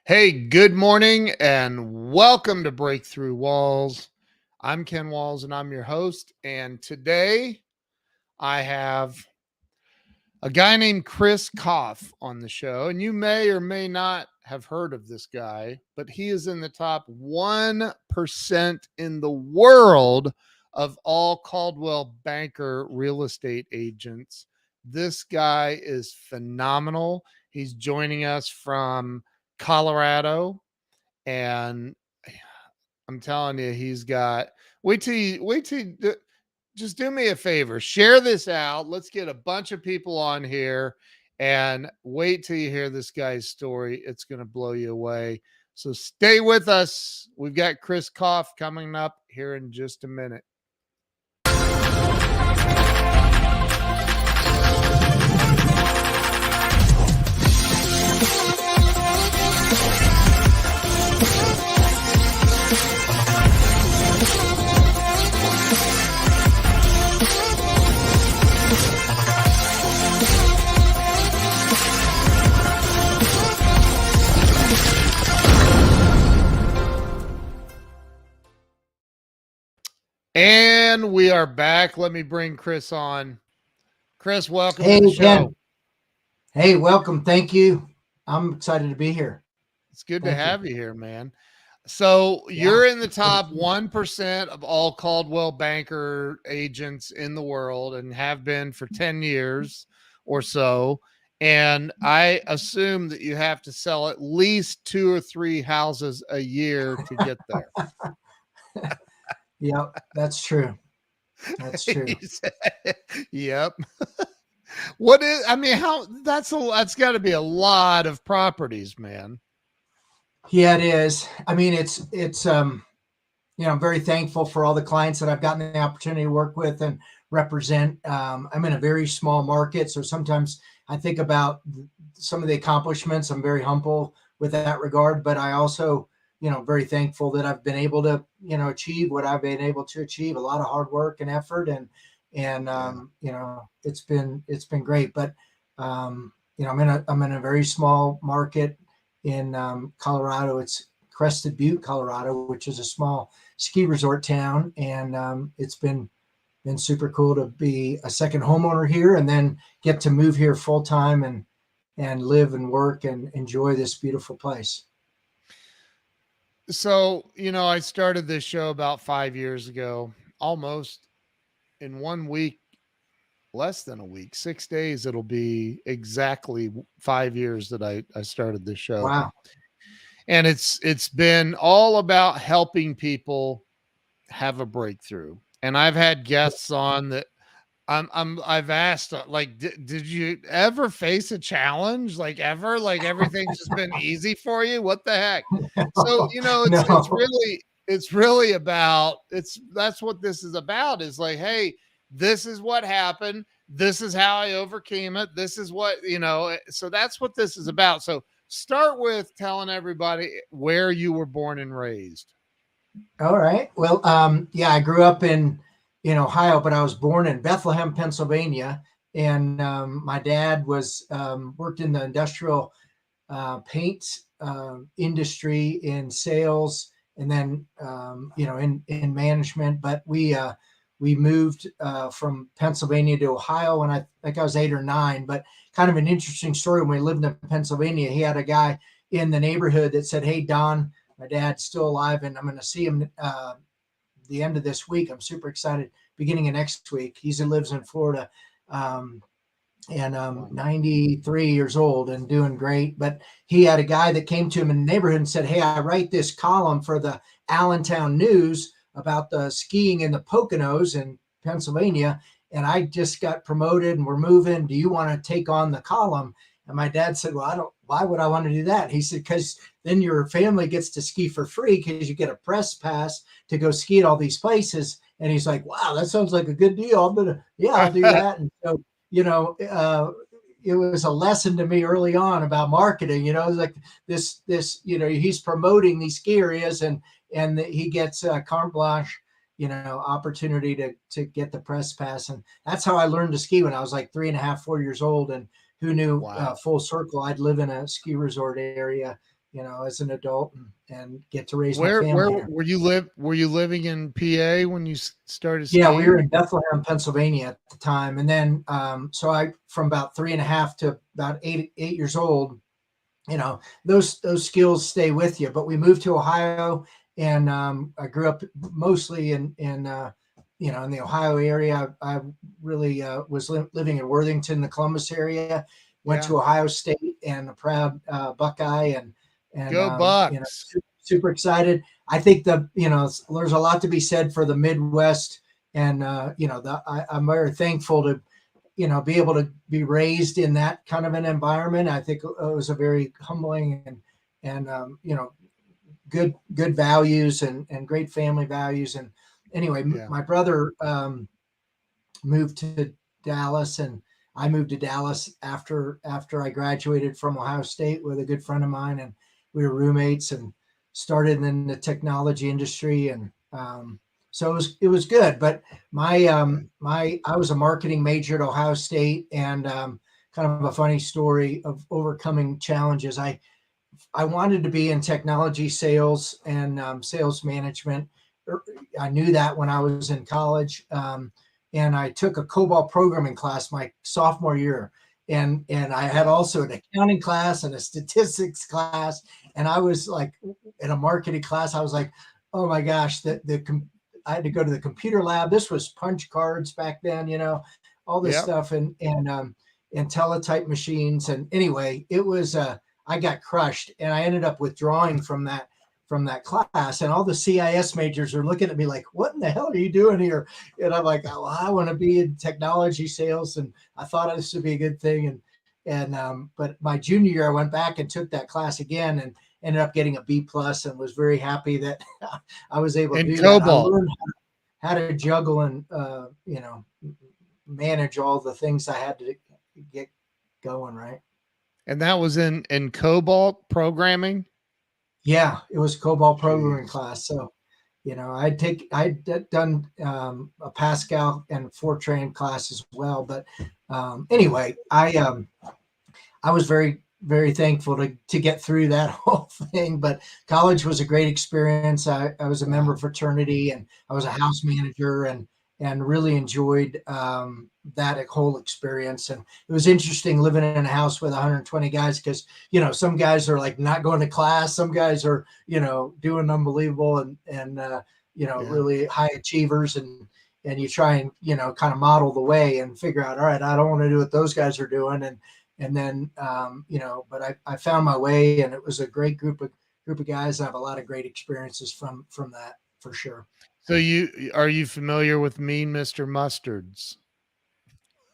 Hey, good morning and welcome to Breakthrough Walls. I'm Ken Walls and I'm your host. And today I have a guy named Chris Kopf on the show. And you may or may not have heard of this guy, but he is in the top 1% in the world of all Coldwell Banker real estate agents. This guy is phenomenal. He's joining us from Colorado, and I'm telling you, he's got just do me a favor, share this out. Let's get a bunch of people on here and wait till you hear this guy's story. It's going to blow you away. So stay with us. We've got Chris Kopf coming up here in just a minute. And we are back. Let me bring Chris on. Chris, welcome to the show. Ken. Hey, welcome. Thank you. I'm excited to be here. It's good to have you here, man. So you're in the top 1% of all Coldwell Banker agents in the world and have been for 10 years or so. And I assume that you have to sell at least 2 or 3 houses a year to get there. Yep, that's true. That's true. Yep. That's got to be a lot of properties, man. Yeah, it is. I mean, it's I'm very thankful for all the clients that I've gotten the opportunity to work with and represent. I'm in a very small market, so sometimes I think about some of the accomplishments. I'm very humble with that regard, but I also, very thankful that I've been able to, achieve what I've been able to achieve. A lot of hard work and effort, and it's been great. But I'm in a very small market in Colorado. It's Crested Butte, Colorado, which is a small ski resort town, and it's been super cool to be a second homeowner here, and then get to move here full time and live and work and enjoy this beautiful place. So, I started this show about 5 years ago, almost in 1 week, less than a week, 6 days. It'll be exactly 5 years that I started this show. Wow. And it's been all about helping people have a breakthrough. And I've had guests on that I've asked, like, did you ever face a challenge? Like everything's just been easy for you? What the heck? So, it's really about, that's what this is about, is like, hey, this is what happened. This is how I overcame it. This is what, so that's what this is about. So start with telling everybody where you were born and raised. All right. Well, I grew up in Ohio, but I was born in Bethlehem, Pennsylvania, and my dad was worked in the industrial paint industry in sales, and then in management. But we moved from Pennsylvania to Ohio when I think I was 8 or 9. But kind of an interesting story. When we lived in Pennsylvania, he had a guy in the neighborhood that said, "Hey, Don, my dad's still alive, and I'm going to see him the end of this week. I'm super excited. Beginning of next week." He lives in Florida, and 93 years old and doing great. But he had a guy that came to him in the neighborhood and said, "Hey, I write this column for the Allentown News about the skiing in the Poconos in Pennsylvania, and I just got promoted and we're moving. Do you want to take on the column?" And my dad said, "Well, why would I want to do that?" He said, "Because then your family gets to ski for free because you get a press pass to go ski at all these places." And he's like, "Wow, that sounds like a good deal. I'll do that." And so, it was a lesson to me early on about marketing. Like this, he's promoting these ski areas, and he gets carte blanche, opportunity to get the press pass. And that's how I learned to ski when I was like 3.5, 4 years old. And who knew, Wow. Full circle, I'd live in a ski resort area, as an adult and get to raise my Where family here. were you living in PA when you started Yeah, we were skiing? in Bethlehem, Pennsylvania at the time. And then, so I, from about 3.5 to about 8 years old, those skills stay with you. But we moved to Ohio, and I grew up mostly in the Ohio area. I really was living in Worthington, the Columbus area. Went Yeah. to Ohio State, and a proud Buckeye, and Go Bucks. super excited. I think there's a lot to be said for the Midwest, and I'm very thankful to be able to be raised in that kind of an environment. I think it was a very humbling and good values and great family values. And anyway, Yeah. my brother moved to Dallas, and I moved to Dallas after I graduated from Ohio State with a good friend of mine, and we were roommates and started in the technology industry. And so it was good. But I was a marketing major at Ohio State, and kind of a funny story of overcoming challenges. I wanted to be in technology sales and sales management. I knew that when I was in college, and I took a COBOL programming class my sophomore year, and I had also an accounting class and a statistics class, and I was like in a marketing class. I was like, oh my gosh, I had to go to the computer lab. This was punch cards back then, all this Yep. stuff, and teletype machines. And anyway, it was I got crushed, and I ended up withdrawing from that class. And all the CIS majors are looking at me like, what in the hell are you doing here? And I'm like, oh, I want to be in technology sales, and I thought this would be a good thing. But my junior year, I went back and took that class again, and ended up getting a B plus, and was very happy that I was able to In do that. I Cobalt. learned how to juggle and manage all the things I had to get going, right. And that was in Cobalt programming. Yeah, it was COBOL programming Jeez. class. So, I'd done a Pascal and Fortran class as well. But anyway, I was very, very thankful to get through that whole thing. But college was a great experience. I was a member of fraternity, and I was a house manager, and really enjoyed that whole experience. And it was interesting living in a house with 120 guys, because some guys are like not going to class, some guys are doing unbelievable, and really high achievers, and you try and kind of model the way and figure out, all right, I don't want to do what those guys are doing, and then but I found my way, and it was a great group of guys. I have a lot of great experiences from that, for sure. So are you familiar with Mean Mr. Mustards?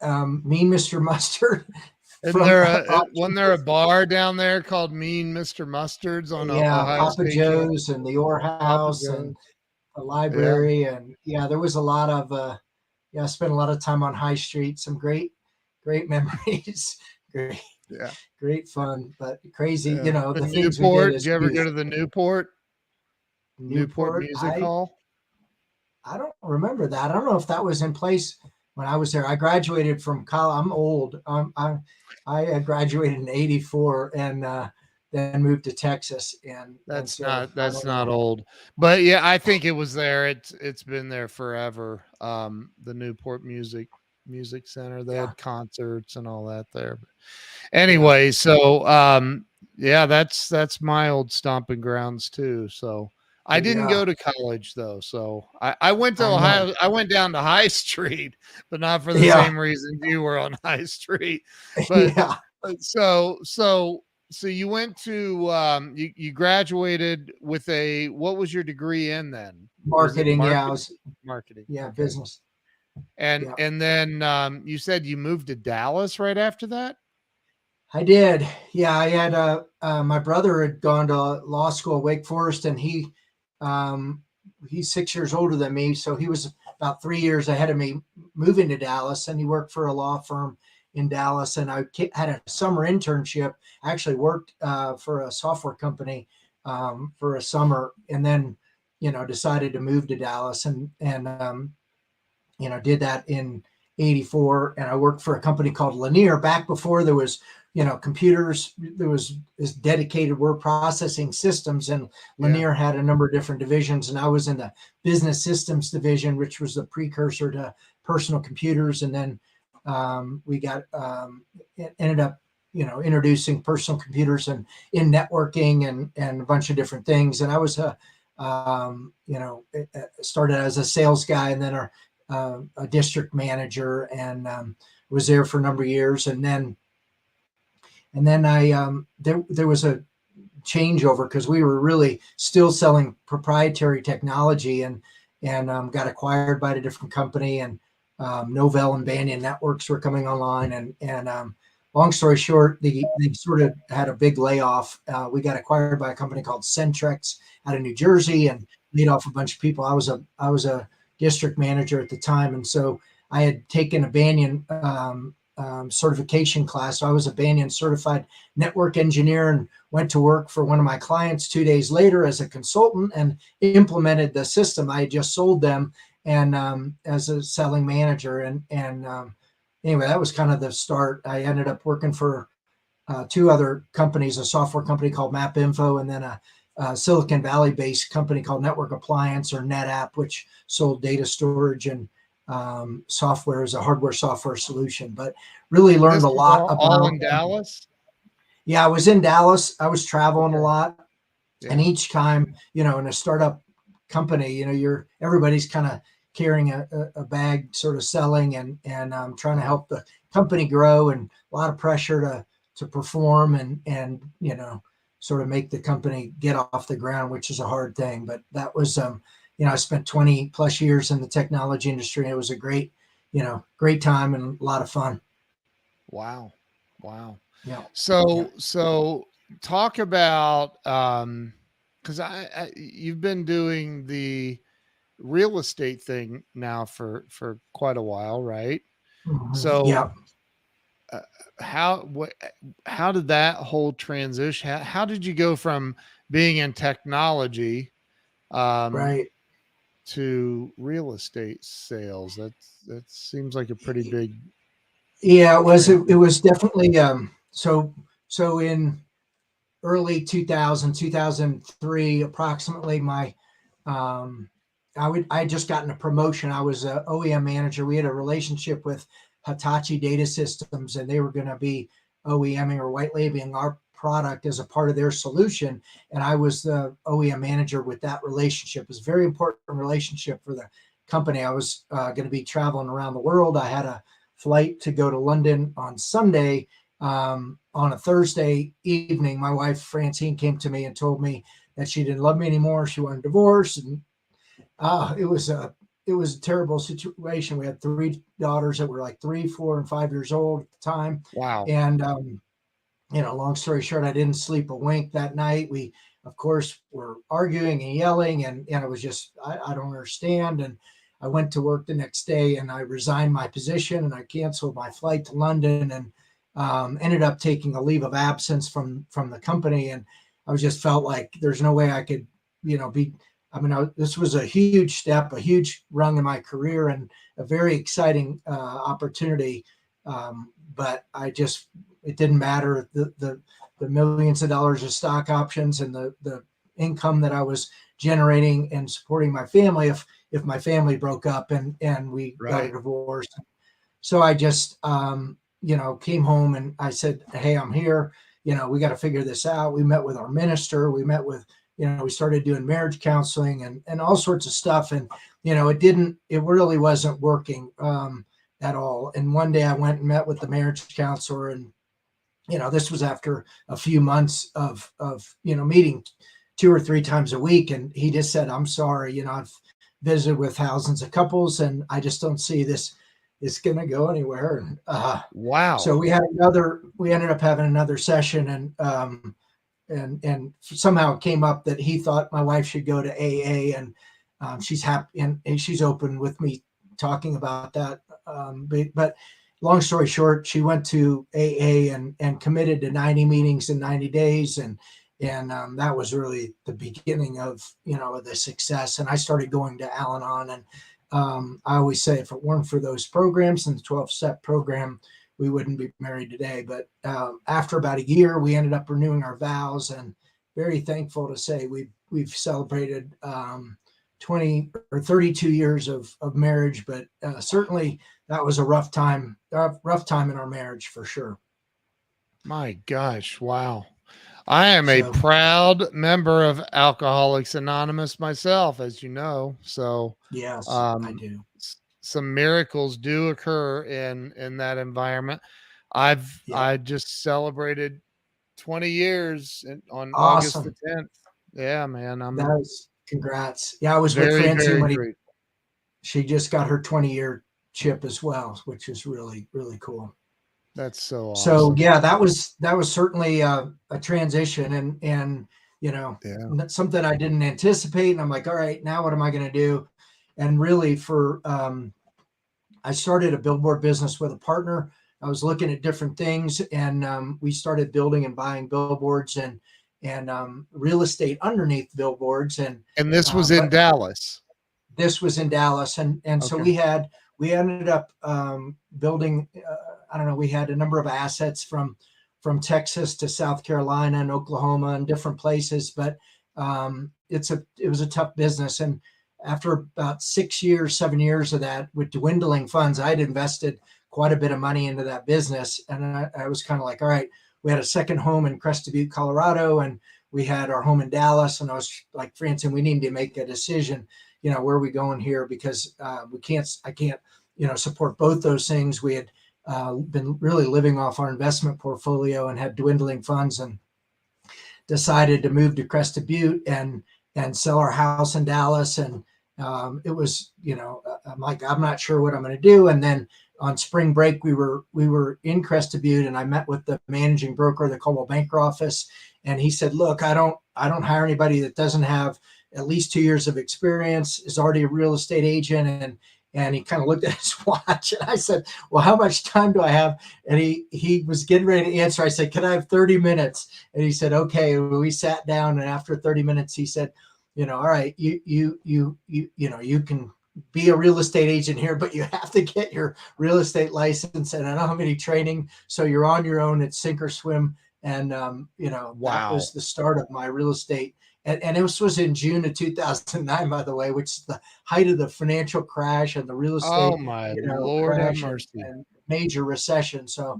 Mean Mr. Mustard Isn't from there wasn't there a bar down there called Mean Mr. Mustards on Ohio Papa State Drive? Joe's and the Orr Papa House and John's. the Yeah. library, and there was a lot of I spent a lot of time on High Street. Some great memories. Yeah. Great fun, but crazy. Yeah. The The things we did Newport. as Did you ever youth. go to the Newport Newport. Music Hall? I don't remember that. I don't know if that was in place when I was there. I graduated from college. I'm old. I graduated in '84, and then moved to Texas. And That's so not I that's don't not know. old. But yeah, I think it was there. It's been there forever. The Newport Music Center. They Yeah, had concerts and all that there. But yeah, anyway, so yeah, that's my old stomping grounds too. So I didn't yeah. go to college though. So I went to I know. Ohio. I went down to High Street, but not for the Yeah, same reason you were on High Street. But yeah. so you went to you graduated with what was your degree in then? Was it Marketing. Yeah, I marketing? was. Marketing. Yeah, Okay. business. And Yeah, and then you said you moved to Dallas right after that? I did. Yeah, I had my brother had gone to law school at Wake Forest, and um, he's 6 years older than me, so he was about 3 years ahead of me moving to Dallas, and he worked for a law firm in Dallas. And I had a summer internship. I actually worked for a software company for a summer, and then decided to move to Dallas, and did that in '84. And I worked for a company called Lanier back before there was computers. There was this dedicated word processing systems, and Lanier had a number of different divisions, and I was in the business systems division, which was the precursor to personal computers. And then we got ended up introducing personal computers and in networking and a bunch of different things. And I was started as a sales guy, and then a district manager, and was there for a number of years. And then I there was a changeover because we were really still selling proprietary technology, and got acquired by a different company, and Novell and Banyan networks were coming online, and long story short, they sort of had a big layoff. We got acquired by a company called Centrex out of New Jersey and laid off a bunch of people. I was a district manager at the time, and so I had taken a Banyan certification class. So I was a Banyan certified network engineer and went to work for one of my clients 2 days later as a consultant and implemented the system I had just sold them, and as a selling manager. And anyway, that was kind of the start. I ended up working for two other companies, a software company called MapInfo, and then a Silicon Valley based company called Network Appliance, or NetApp, which sold data storage and software as a hardware software solution. But really learned a lot about all in Dallas. Yeah, I was in Dallas. I was traveling a lot, and each time, in a startup company, everybody's kind of carrying a bag, sort of selling and trying to help the company grow, and a lot of pressure to perform and sort of make the company get off the ground, which is a hard thing. But that was I spent 20 plus years in the technology industry. It was a great time and a lot of fun. Wow. Yeah. So talk about because you've been doing the real estate thing now for quite a while, right? Mm-hmm. So how did that whole transition? How did you go from being in technology right to real estate sales? That seems like a pretty big. Yeah, it was definitely so in early 2003 approximately, my I had just gotten a promotion. I was a OEM manager. We had a relationship with Hitachi Data Systems, and they were going to be OEMing or white labeling our product as a part of their solution. And I was the OEM manager with that relationship. It was a very important relationship for the company. I was going to be traveling around the world. I had a flight to go to London on Sunday. On a Thursday evening, my wife Francine came to me and told me that she didn't love me anymore. She wanted a divorce, and it was a terrible situation. We had three daughters that were like 3, 4, and 5 years old at the time. Wow. And long story short, I didn't sleep a wink that night. We, of course, were arguing and yelling, and it was just I don't understand. And I went to work the next day, and I resigned my position, and I canceled my flight to London, and ended up taking a leave of absence from the company. And I just felt like there's no way I could be. This was a huge step, a huge rung in my career, and a very exciting opportunity. But it didn't matter the millions of dollars of stock options and the income that I was generating and supporting my family if my family broke up and we got a divorce. So I just came home and I said, hey, I'm here. We got to figure this out. We met with our minister. We met with we started doing marriage counseling and all sorts of stuff. And, it really wasn't working at all. And one day I went and met with the marriage counselor, and, this was after a few months of meeting 2 or 3 times a week. And he just said, I'm sorry, I've visited with thousands of couples, and I just don't see this is going to go anywhere. And, wow. So we ended up having another session, and somehow it came up that he thought my wife should go to AA, and she's happy and she's open with me talking about that. But long story short, she went to AA and committed to 90 meetings in 90 days. And that was really the beginning of, the success. And I started going to Al-Anon, and I always say if it weren't for those programs and the 12-step program, we wouldn't be married today. But after about a year, we ended up renewing our vows, and very thankful to say we've celebrated 20 or 32 years of marriage. But certainly that was a rough time in our marriage for sure. My gosh, wow. I am a So proud member of Alcoholics Anonymous myself, as you know. So yes, I um, do. some miracles do occur in that environment. Yep. I just celebrated 20 years on August the Awesome. 10th. Yeah, man, That I'm was congrats. Yeah, I was with very, Francine very when grateful. she just got her 20-year chip as well, which is really, really cool. That's so So awesome. yeah, that was certainly a transition, and Yeah. something I didn't anticipate. And I'm like, all right, now what am I going to do? And really, I started a billboard business with a partner. I was looking at different things, and we started building and buying billboards and real estate underneath billboards. And And this was in but Dallas. this was in Dallas, and so Okay. we ended up building. I don't know. We had a number of assets from Texas to South Carolina and Oklahoma and different places, but it was a tough business. And after about 6 years, 7 years of that, with dwindling funds, I'd invested quite a bit of money into that business, and I was kind of like, all right, we had a second home in Crested Butte, Colorado, and we had our home in Dallas, and I was like, Francine, we need to make a decision. Where are we going here? Because I can't, support both those things. We had been really living off our investment portfolio and had dwindling funds, and decided to move to Crested Butte and sell our house in Dallas. And it was, I'm like, I'm not sure what I'm going to do. And then on spring break, we were in Crested Butte, and I met with the managing broker of the Coldwell Banker office, and he said, look, I don't hire anybody that doesn't have at least 2 years of experience, is already a real estate agent. And he kind of looked at his watch, and I said, well, how much time do I have? And he was getting ready to answer. I said, can I have 30 minutes? And he said, okay. We sat down, and after 30 minutes, he said, all right, you can be a real estate agent here, but you have to get your real estate license. And I don't have any training, so you're on your own. It's sink or swim. And that Wow. was the start of my real estate. And this was in June of 2009, by the way, which is the height of the financial crash and the real Oh estate, my Lord have crash mercy. and major recession. So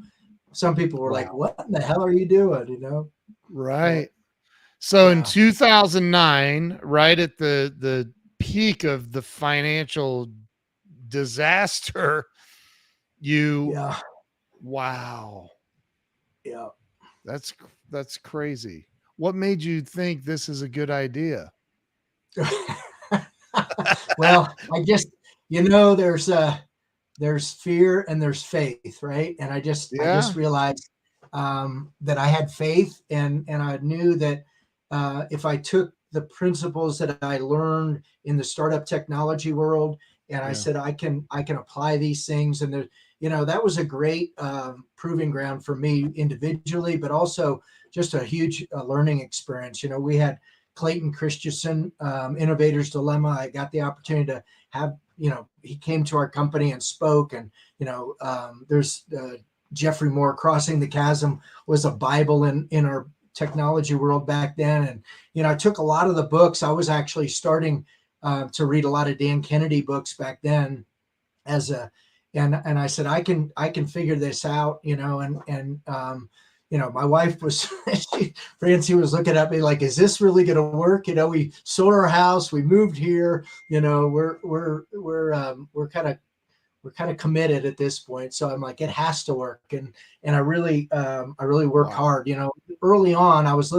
some people were like, Wow. what in the hell are you doing? But Right. So in yeah, 2009, right at the peak of the financial disaster, you yeah, wow. yeah. That's crazy. What made you think this is a good idea? Well, I just, there's fear and there's faith, right? And I just Yeah. realized that I had faith, and I knew that if I took the principles that I learned in the startup technology world, and I Yeah. said I can apply these things, and that was a great proving ground for me individually, but also just a huge learning experience. We had Clayton Christensen, Innovator's Dilemma. I got the opportunity to have, he came to our company and spoke, and there's Jeffrey Moore. Crossing the Chasm was a Bible in our technology world back then. And I took a lot of the books. I was actually starting to read a lot of Dan Kennedy books back then, and I said, I can figure this out, and my wife was, Francie was looking at me like, is this really going to work? We sold our house, we moved here, we're kind of committed at this point. So I'm like, it has to work. And I really worked Wow. hard. Early on, I was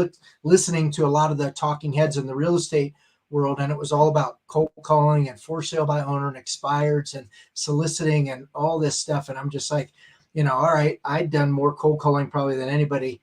listening to a lot of the talking heads in the real estate world, and it was all about cold calling and for sale by owner and expireds and soliciting and all this stuff. And I'm just like, all right, I'd done more cold calling probably than anybody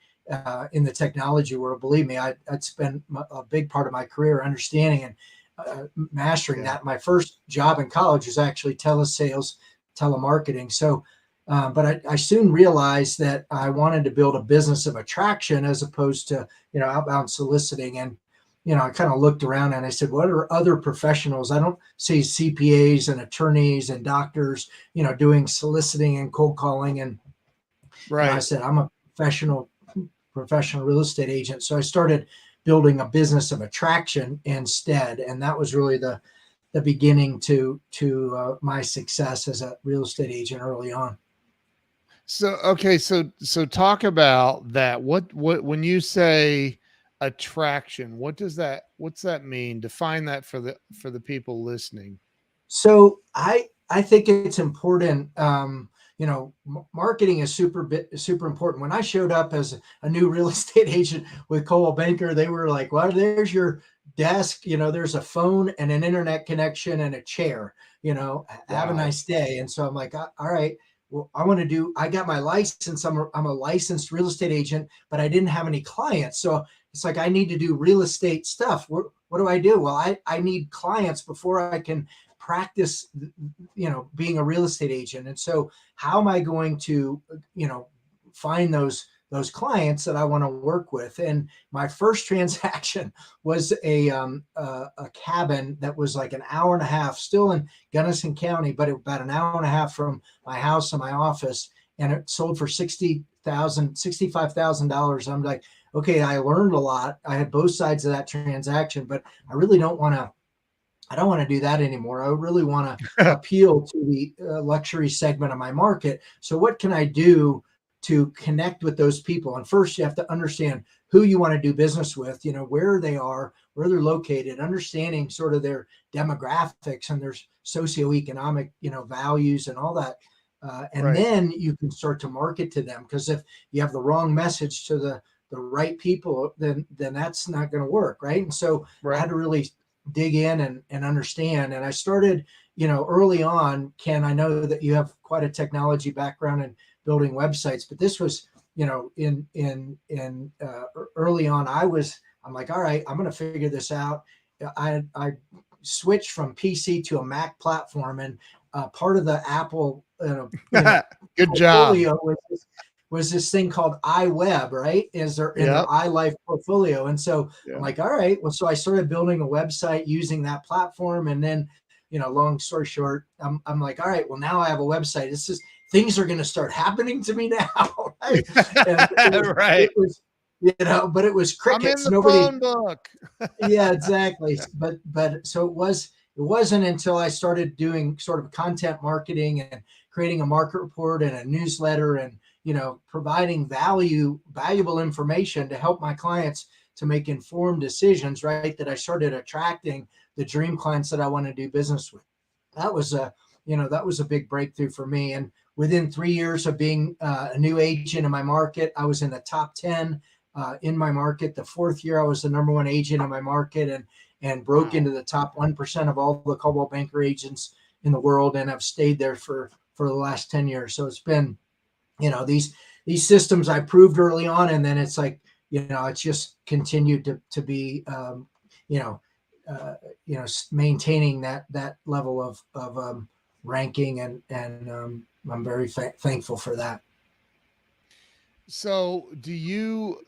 in the technology world. Believe me, I'd spent a big part of my career understanding and mastering that. My first job in college was actually telesales, telemarketing. So, but I soon realized that I wanted to build a business of attraction as opposed to, outbound soliciting. And, I kind of looked around and I said, what are other professionals? I don't see CPAs and attorneys and doctors, doing soliciting and cold calling. And Right. I said, I'm a professional real estate agent. So I started building a business of attraction instead. And that was really the beginning to my success as a real estate agent early on. So okay, so talk about that. What when you say attraction, what's that mean? Define that for the people listening. So I think it's important. Marketing is super important. When I showed up as a new real estate agent with Coldwell Banker, they were like, "Well, there's your desk. There's a phone and an internet connection and a chair. Have a Wow. nice day." And so I'm like, "All right. Well, I got my license. I'm a licensed real estate agent, but I didn't have any clients. So it's like I need to do real estate stuff. What do I do? Well, I need clients before I can practice being a real estate agent. And so how am I going to find those clients that I want to work with? And my first transaction was a cabin that was like an hour and a half, still in Gunnison County, but about an hour and a half from my house and my office, and it sold for $65,000. I'm like, okay, I learned a lot. I had both sides of that transaction, but I really don't want to do that anymore. I really want to appeal to the luxury segment of my market. So what can I do to connect with those people? And first you have to understand who you want to do business with, where they are, where they're located, understanding sort of their demographics and their socioeconomic, values and all that. And Right. then you can start to market to them, because if you have the wrong message to the right people, then that's not going to work. Right. And so I Right. had to really dig in and understand. And I started, early on. Ken, I know that you have quite a technology background in building websites, but this was, in early on, I'm like, all right, I'm going to figure this out. I switched from PC to a Mac platform, and part of the Apple, Good job. portfolio was this thing called iWeb, right? Is there in their Yep. iLife portfolio. And so I'm Yeah. like, all right, well, so I started building a website using that platform. And then, long story short, I'm like, all right, well, now I have a website. This is things are going to start happening to me now. Right. And Right. but it was I'm in crickets. the Nobody, phone book. yeah, exactly. But so it wasn't until I started doing sort of content marketing and creating a market report and a newsletter and providing valuable information to help my clients to make informed decisions, right, that I started attracting the dream clients that I want to do business with. That was a big breakthrough for me. And within 3 years of being a new agent in my market, I was in the top 10 in my market. The fourth year, I was the number one agent in my market, and broke Wow. into the top 1% of all the Coldwell Banker agents in the world, and have stayed there for the last 10 years. So it's been, these systems I proved early on, and then it's like, it's just continued to be, you know, maintaining that level of ranking, and I'm very thankful for that. So, do you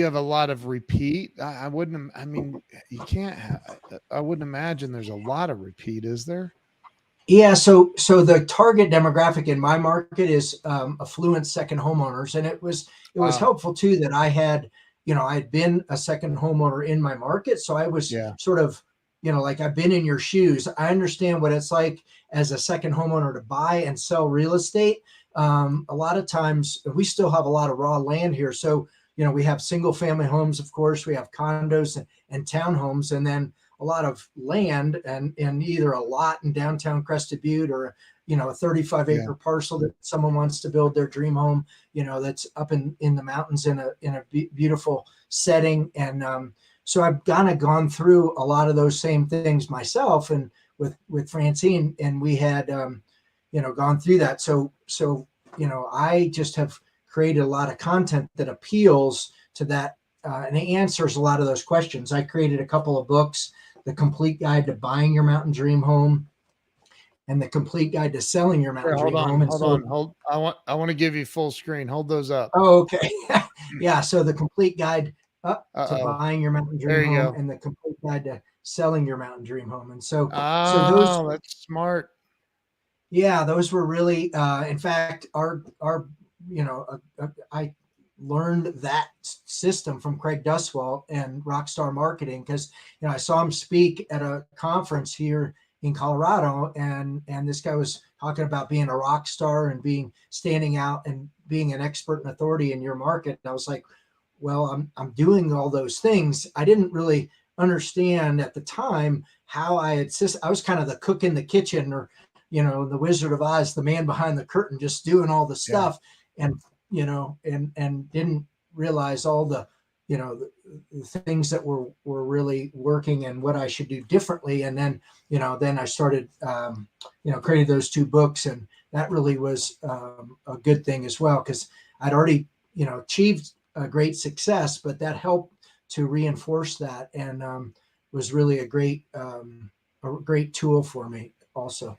have a lot of repeat? I wouldn't. I mean, you can't. I wouldn't imagine there's a lot of repeat, is there? Yeah, so the target demographic in my market is affluent second homeowners, and it was Wow. helpful too that I had, I'd been a second homeowner in my market, so I was Yeah. sort of, like I've been in your shoes. I understand what it's like as a second homeowner to buy and sell real estate. A lot of times we still have a lot of raw land here, so we have single family homes, of course, we have condos and townhomes, and then a lot of land, and either a lot in downtown Crested Butte, or a 35 Yeah. acre parcel that someone wants to build their dream home, that's up in the mountains in a beautiful setting. And so I've kind of gone through a lot of those same things myself, and with Francine, and we had gone through that. So I just have created a lot of content that appeals to that, and it answers a lot of those questions. I created a couple of books: The Complete Guide to Buying Your Mountain Dream Home, and The Complete Guide to Selling Your Here, Mountain Dream Home. And so, hold. I want to give you full screen. Hold those up. oh, okay. Yeah. So The Complete Guide to Uh-oh. Buying Your Mountain There Dream you Home, go. and The Complete Guide to Selling Your Mountain Dream Home. And so those, Oh, that's smart. Yeah, those were really, in fact, I learned that system from Craig Duswalt and Rockstar Marketing because, I saw him speak at a conference here in Colorado, and this guy was talking about being a rock star and standing out and being an expert and authority in your market. And I was like, well, I'm doing all those things. I didn't really understand at the time how I was kind of the cook in the kitchen, or the Wizard of Oz, the man behind the curtain, just doing all the Yeah. stuff, and and didn't realize all the the things that were really working and what I should do differently. And then I started created those two books, and that really was a good thing as well, because I'd already achieved a great success, but that helped to reinforce that, and was really a great tool for me also.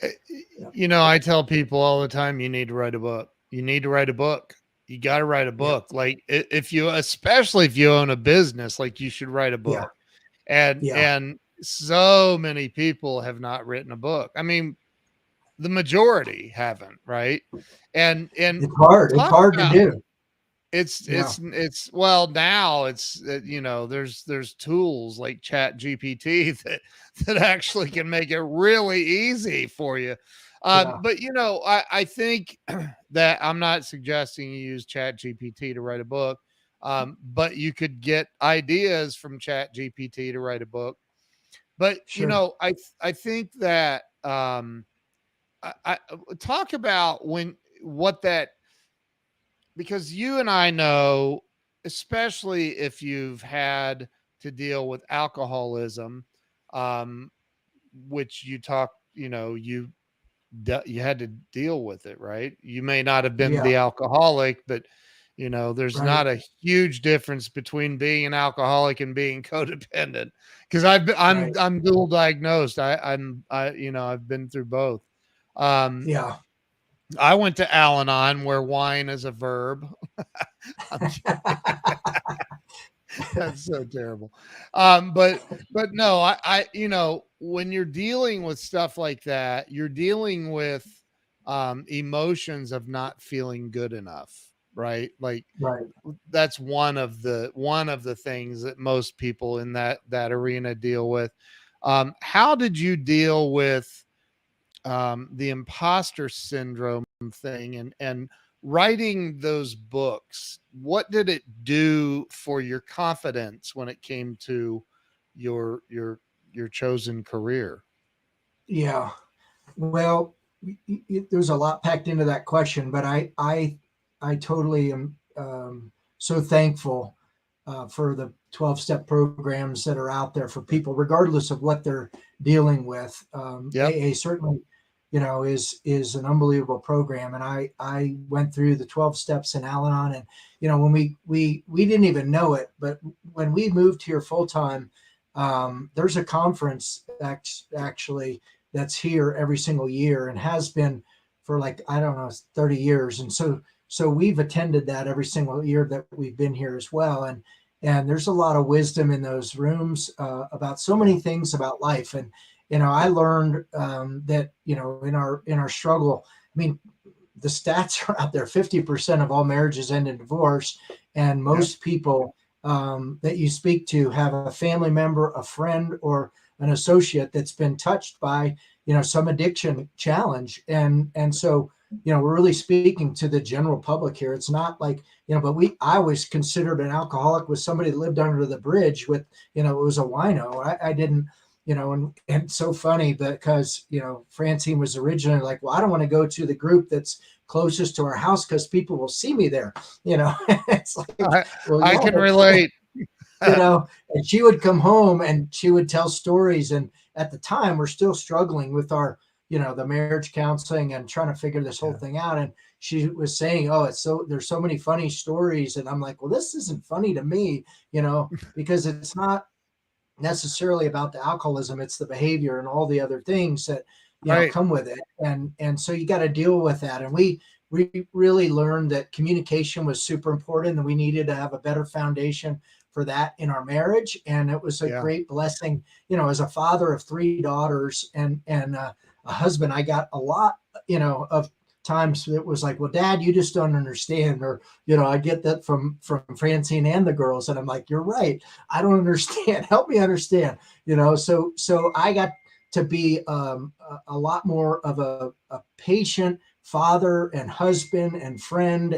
I tell people all the time, you need to write a book. You need to write a book. You got to write a book. Yeah. Like especially if you own a business, like you should write a Yeah. book. And so many people have not written a book. I mean, the majority haven't, right? And It's hard. It's hard to do. Well, now it's there's tools like Chat GPT that actually can make it really easy for you. But I think that I'm not suggesting you use Chat GPT to write a book, but you could get ideas from Chat GPT to write a book. But Sure. I think that I talk about what that, because you and I know, especially if you've had to deal with alcoholism, um, which you had to deal with it, right? You may not have been Yeah. the alcoholic, but there's Right. not a huge difference between being an alcoholic and being codependent. Because I'm dual diagnosed. I've been through both. Um, Yeah. I went to Al-Anon, where wine is a verb. I'm That's so terrible. But no, when you're dealing with stuff like that, you're dealing with emotions of not feeling good enough, right? Like Right. that's one of the things that most people in that arena deal with. How did you deal with the imposter syndrome thing, and writing those books? What did it do for your confidence when it came to your chosen career? Yeah. Well, there's a lot packed into that question, but I totally am so thankful for the 12-step programs that are out there for people, regardless of what they're dealing with. Yep. AA certainly, is an unbelievable program, and I went through the 12 steps in Al-Anon, and when we didn't even know it, but when we moved here full time, there's a conference actually that's here every single year and has been for, like, I don't know, 30 years. And so we've attended that every single year that we've been here as well. And there's a lot of wisdom in those rooms about so many things about life. And I learned that in our struggle, I mean, the stats are out there: 50% of all marriages end in divorce, and Yep. most people that you speak to have a family member, a friend, or an associate that's been touched by some addiction challenge. And so we're really speaking to the general public here. It's not like, but I was considered an alcoholic with somebody that lived under the bridge with, it was a wino. I didn't, and it's so funny because Francine was originally like, well, I don't want to go to the group that's closest to our house because people will see me there. It's like, well, I yeah, can but relate. and she would come home and she would tell stories. And at the time, we're still struggling with our, the marriage counseling and trying to figure this whole Yeah. thing out. And she was saying, oh, there's so many funny stories. And I'm like, well, this isn't funny to me, because it's not necessarily about the alcoholism. It's the behavior and all the other things that, Right. come with it. And so you got to deal with that. And we really learned that communication was super important, and we needed to have a better foundation for that in our marriage. And it was a Yeah. great blessing, as a father of three daughters, and a husband, I got a lot, of times it was like, well, Dad, you just don't understand. Or, I get that from Francine and the girls. And I'm like, you're right. I don't understand. Help me understand, so I got to be a lot more of a patient father and husband and friend,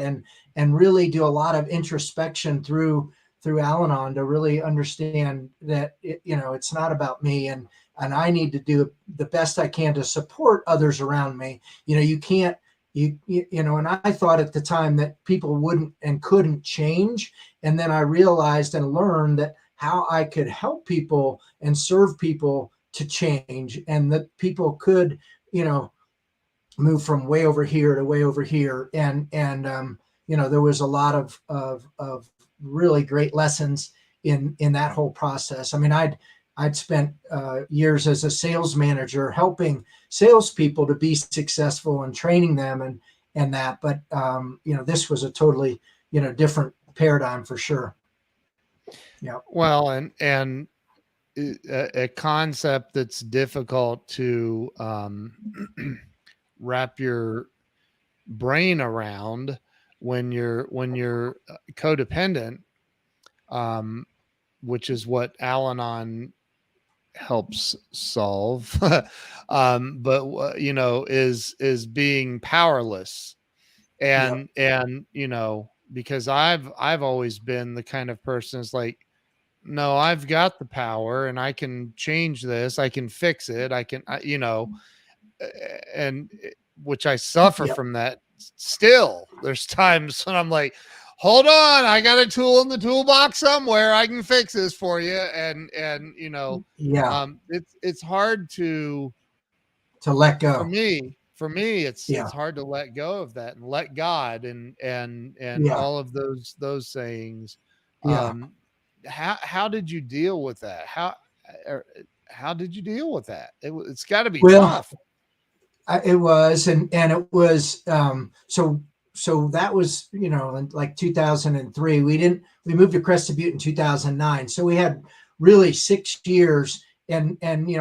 and really do a lot of introspection through Al-Anon to really understand that it's not about me, and I need to do the best I can to support others around me. You can't and I thought at the time that people wouldn't and couldn't change, and then I realized and learned that how I could help people and serve people to change, and that people could move from way over here to way over here, and there was a lot of really great lessons in that whole process. I mean, I'd spent years as a sales manager helping salespeople to be successful and training them and that, but this was a totally different paradigm for sure. Yeah. Well, and a concept that's difficult to wrap your brain around when you're codependent, which is what Al-Anon helps solve. But is being powerless, and because I've always been the kind of person that's like, no, I've got the power and I can change this, I can fix it, and which I suffer from that still. There's times when I'm like, hold on, I got a tool in the toolbox somewhere, I can fix this for you. And it's hard to let go. For me it's hard to let go of that and let God and all of those sayings. How did you deal with that? How did you deal with that? It's got to be tough. It was, and it was, so that was, in like 2003. We moved to Crested Butte in 2009. So we had really 6 years, and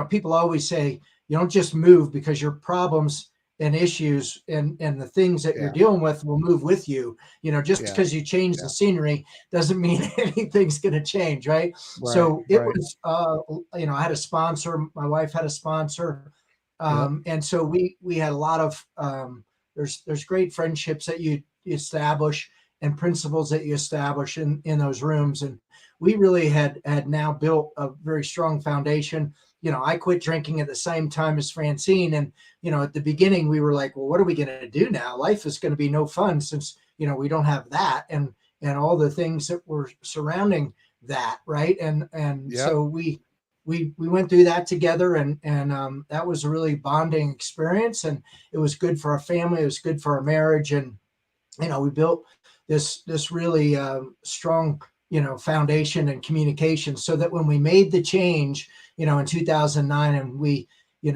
people always say, you don't just move because your problems and issues and the things that you're dealing with will move with you. Just because you change the scenery doesn't mean anything's going to change. Right. So it was, I had a sponsor, my wife had a sponsor. And so we had a lot of, there's great friendships that you establish and principles that you establish in those rooms. And we really had now built a very strong foundation. I quit drinking at the same time as Francine. And, at the beginning we were like, well, what are we going to do now? Life is going to be no fun since, we don't have that and all the things that were surrounding that. Right. And so we went through that together, and that was a really bonding experience, and it was good for our family. It was good for our marriage. And, we built this really strong, foundation and communication, so that when we made the change, in 2009, and we,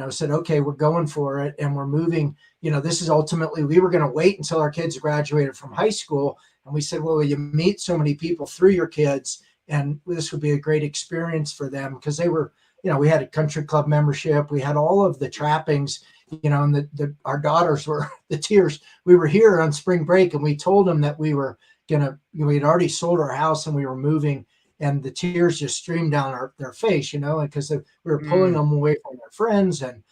said, okay, we're going for it and we're moving, this is ultimately, we were going to wait until our kids graduated from high school. And we said, well, you meet so many people through your kids, and this would be a great experience for them, because they were, we had a country club membership. We had all of the trappings, and our daughters were the tears. We were here on spring break, and we told them that we were we had already sold our house and we were moving, and the tears just streamed down their face, because we were pulling them away from their friends, and,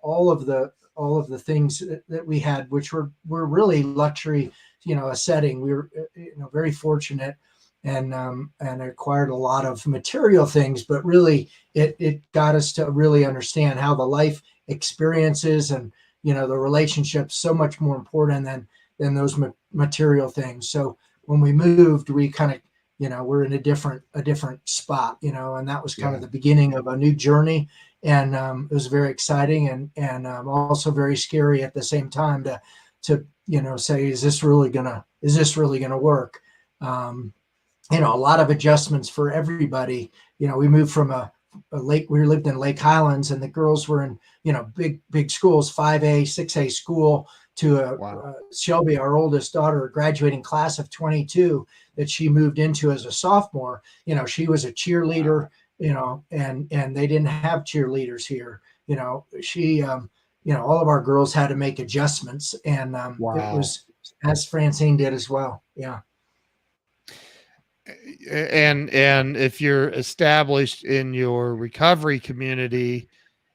all of the things that we had, which were really luxury, a setting. We were, very fortunate. And acquired a lot of material things, but really it got us to really understand how the life experiences and, the relationships so much more important than those material things. So when we moved, we kind of, we're in a different spot, and that was kind of the beginning of a new journey. And it was very exciting and also very scary at the same time to say, is this really gonna work? A lot of adjustments for everybody. We moved from a lake, we lived in Lake Highlands, and the girls were in, big schools, 5A, 6A school, to Shelby, our oldest daughter, a graduating class of 22 that she moved into as a sophomore. She was a cheerleader, and they didn't have cheerleaders here. She, all of our girls had to make adjustments, and it Wow. was, as Francine did as well. Yeah. And if you're established in your recovery community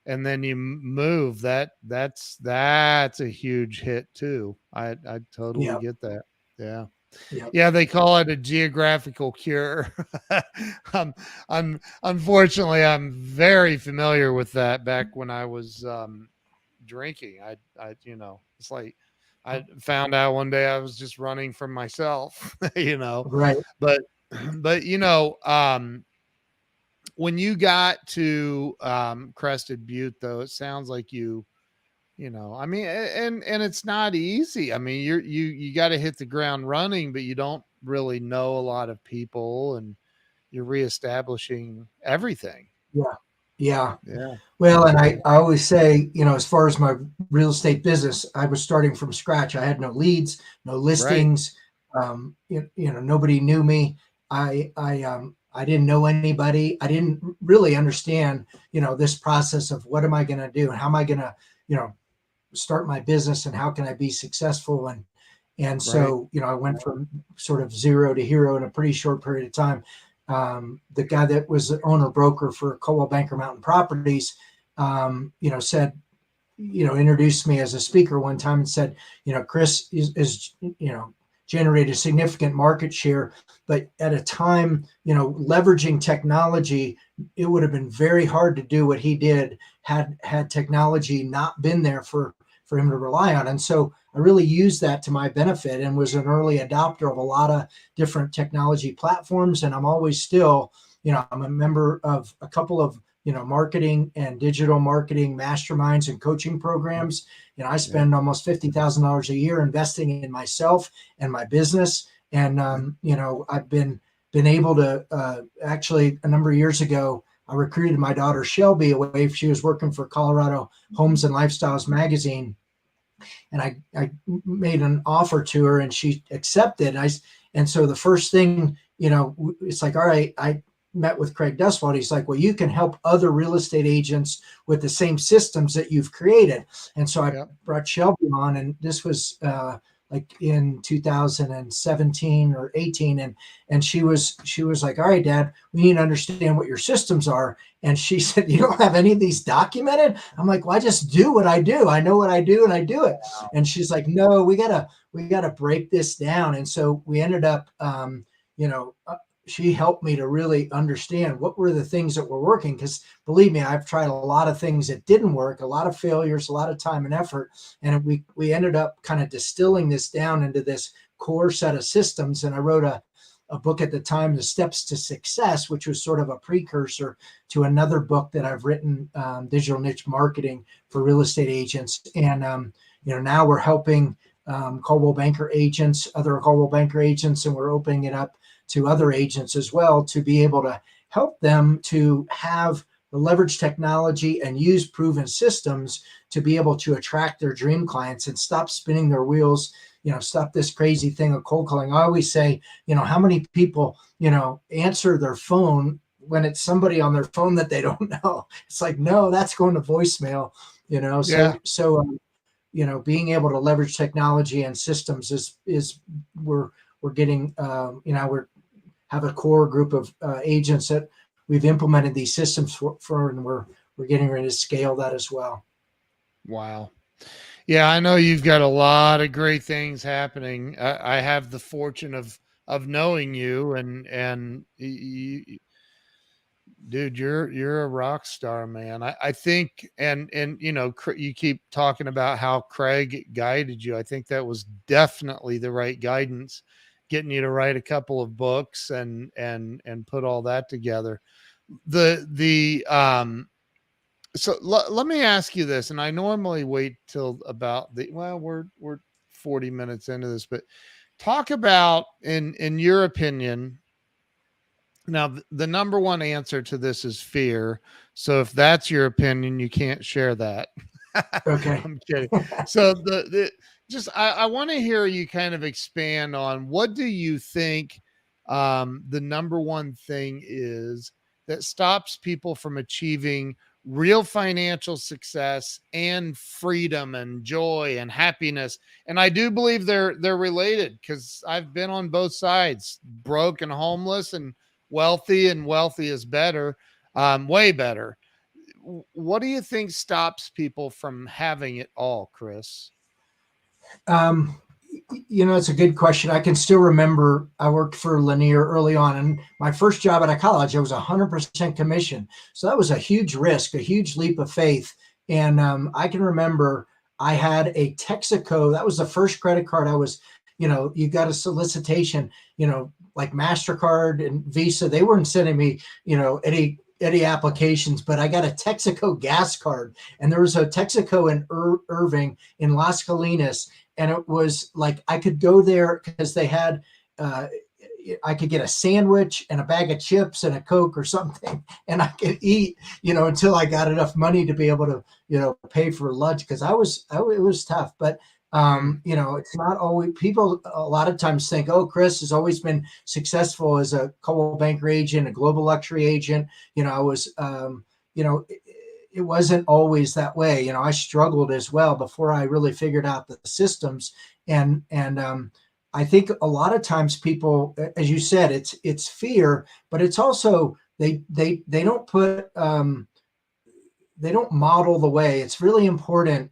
and then you move, that's a huge hit too. I totally Yeah. get that. Yeah. Yeah. Yeah, they call it a geographical cure. Unfortunately, I'm very familiar with that back when I was drinking. It's like I found out one day I was just running from myself, Right. but but when you got to Crested Butte, though, it sounds like I mean, and it's not easy. I mean, you got to hit the ground running, but you don't really know a lot of people, and you're reestablishing everything. Yeah. Yeah. Yeah. Well, and I always say, as far as my real estate business, I was starting from scratch. I had no leads, no Right. listings. Nobody knew me. I didn't know anybody. I didn't really understand, this process of what am I going to do and how am I going to, start my business and how can I be successful. And Right. so, I went from sort of zero to hero in a pretty short period of time. The guy that was the owner broker for Coldwell Banker Mountain Properties, said, introduced me as a speaker one time and said, Chris is generated significant market share, but at a time, leveraging technology, it would have been very hard to do what he did had technology not been there for him to rely on. And so I really used that to my benefit and was an early adopter of a lot of different technology platforms. And I'm always still, I'm a member of a couple of marketing and digital marketing masterminds and coaching programs. I Yeah. spend almost $50,000 a year investing in myself and my business. And I've been able to actually a number of years ago, I recruited my daughter Shelby away. She was working for Colorado Homes and Lifestyles magazine, and I made an offer to her, and she accepted. And so the first thing, it's like, all right, I met with Craig Duswald. He's like, well, you can help other real estate agents with the same systems that you've created. And so I Yep. brought Shelby on, and this was like in 2017 or 18. And she was like, all right, Dad, we need to understand what your systems are. And she said, you don't have any of these documented? I'm like, well, I just do what I do. I know what I do and I do it. And she's like, no, we gotta break this down. And so we ended up, she helped me to really understand what were the things that were working. Because believe me, I've tried a lot of things that didn't work, a lot of failures, a lot of time and effort. And we ended up kind of distilling this down into this core set of systems. And I wrote a book at the time, The Steps to Success, which was sort of a precursor to another book that I've written, Digital Niche Marketing for Real Estate Agents. And, now we're helping Coldwell Banker agents, other Coldwell Banker agents, and we're opening it up to other agents as well to be able to help them to have the leverage technology and use proven systems to be able to attract their dream clients and stop spinning their wheels, stop this crazy thing of cold calling. I always say, how many people, answer their phone when it's somebody on their phone that they don't know? It's like, no, that's going to voicemail, Yeah. being able to leverage technology and systems is we're getting, we're have a core group of agents that we've implemented these systems for, and we're getting ready to scale that as well. Wow. Yeah, I know you've got a lot of great things happening. I have the fortune of knowing you, and dude, you're a rock star, man. I think, and you keep talking about how Craig guided you. I think that was definitely the right guidance, getting you to write a couple of books and put all that together. The So let me ask you this, and I normally wait till about we're 40 minutes into this, but talk about in your opinion. Now, the number one answer to this is fear. So if that's your opinion, you can't share that. Okay. I'm kidding. So the just I want to hear you kind of expand on what do you think the number one thing is that stops people from achieving real financial success and freedom and joy and happiness. And I do believe they're related, because I've been on both sides, broke and homeless, and wealthy is better, way better. What do you think stops people from having it all, Chris? Um, it's a good question. I can still remember I worked for Lanier early on, and my first job out of college, I was 100% commission. So that was a huge risk, a huge leap of faith. And I can remember I had a Texaco. That was the first credit card I was, you got a solicitation, like MasterCard and Visa. They weren't sending me, any applications, but I got a Texaco gas card. And there was a Texaco in Irving in Las Colinas, and it was like I could go there because they had I could get a sandwich and a bag of chips and a Coke or something, and I could eat, until I got enough money to be able to, pay for lunch, because it was tough. But it's not always, people a lot of times think, oh, Chris has always been successful as a Coldwell Banker agent, a global luxury agent. I was, it wasn't always that way. I struggled as well before I really figured out the systems. And I think a lot of times people, as you said, it's fear, but it's also, they don't put, they don't model the way. It's really important.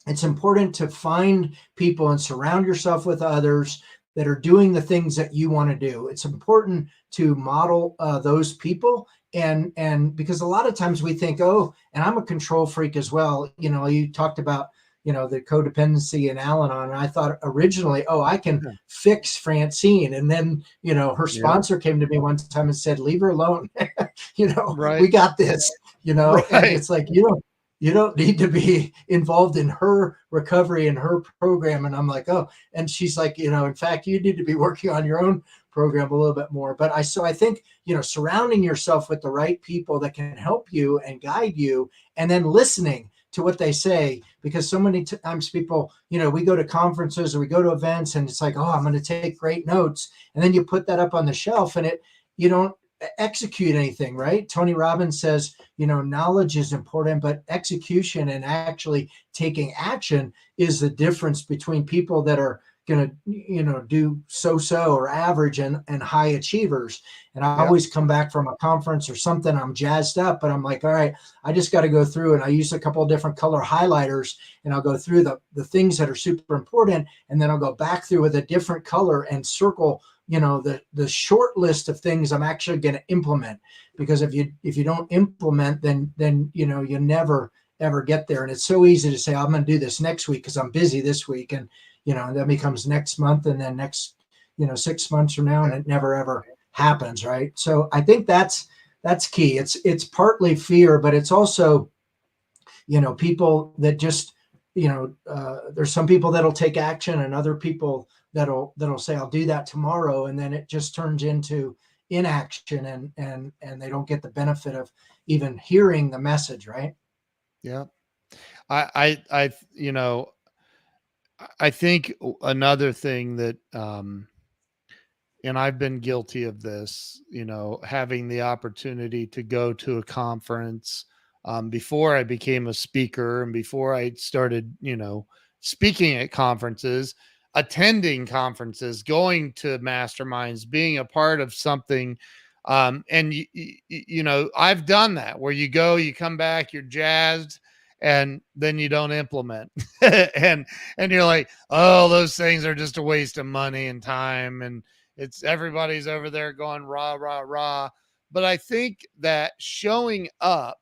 It's important to find people and surround yourself with others that are doing the things that you want to do. It's important to model those people. And because a lot of times we think, oh, and I'm a control freak as well. You talked about, the codependency in Al-Anon. And I thought originally, oh, I can fix Francine. And then, her sponsor came to me one time and said, leave her alone. Right. We got this, Right. and it's like, you don't need to be involved in her recovery and her program. And I'm like, oh, and she's like, in fact, you need to be working on your own program a little bit more. But I think, surrounding yourself with the right people that can help you and guide you, and then listening to what they say, because so many times people, we go to conferences or we go to events and it's like, oh, I'm going to take great notes. And then you put that up on the shelf and you don't execute anything, right? Tony Robbins says, knowledge is important, but execution and actually taking action is the difference between people that are going to, do so or average and high achievers. And I always come back from a conference or something, I'm jazzed up, but I'm like, all right, I just got to go through, and I use a couple of different color highlighters, and I'll go through the things that are super important. And then I'll go back through with a different color and circle, the short list of things I'm actually going to implement. Because if you don't implement, then you never ever get there. And it's so easy to say, I'm going to do this next week because I'm busy this week. And, that becomes next month, and then next, 6 months from now, and it never ever happens. Right. So I think that's key. It's partly fear, but it's also, people that just, there's some people that'll take action, and other people that'll say, I'll do that tomorrow. And then it just turns into inaction, and they don't get the benefit of even hearing the message. Right. Yeah. I think another thing that, and I've been guilty of this, having the opportunity to go to a conference, before I became a speaker and before I started, speaking at conferences, attending conferences, going to masterminds, being a part of something. And I've done that, where you go, you come back, you're jazzed, and then you don't implement. and you're like, oh, those things are just a waste of money and time, and it's everybody's over there going rah rah rah. But I think that showing up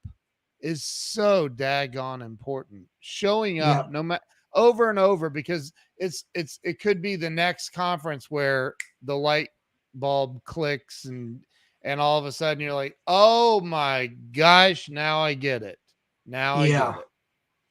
is so daggone important. Showing up, Yeah. no matter, over and over, because it could be the next conference where the light bulb clicks, and all of a sudden you're like, oh my gosh, now I get it. Now I Yeah. get it.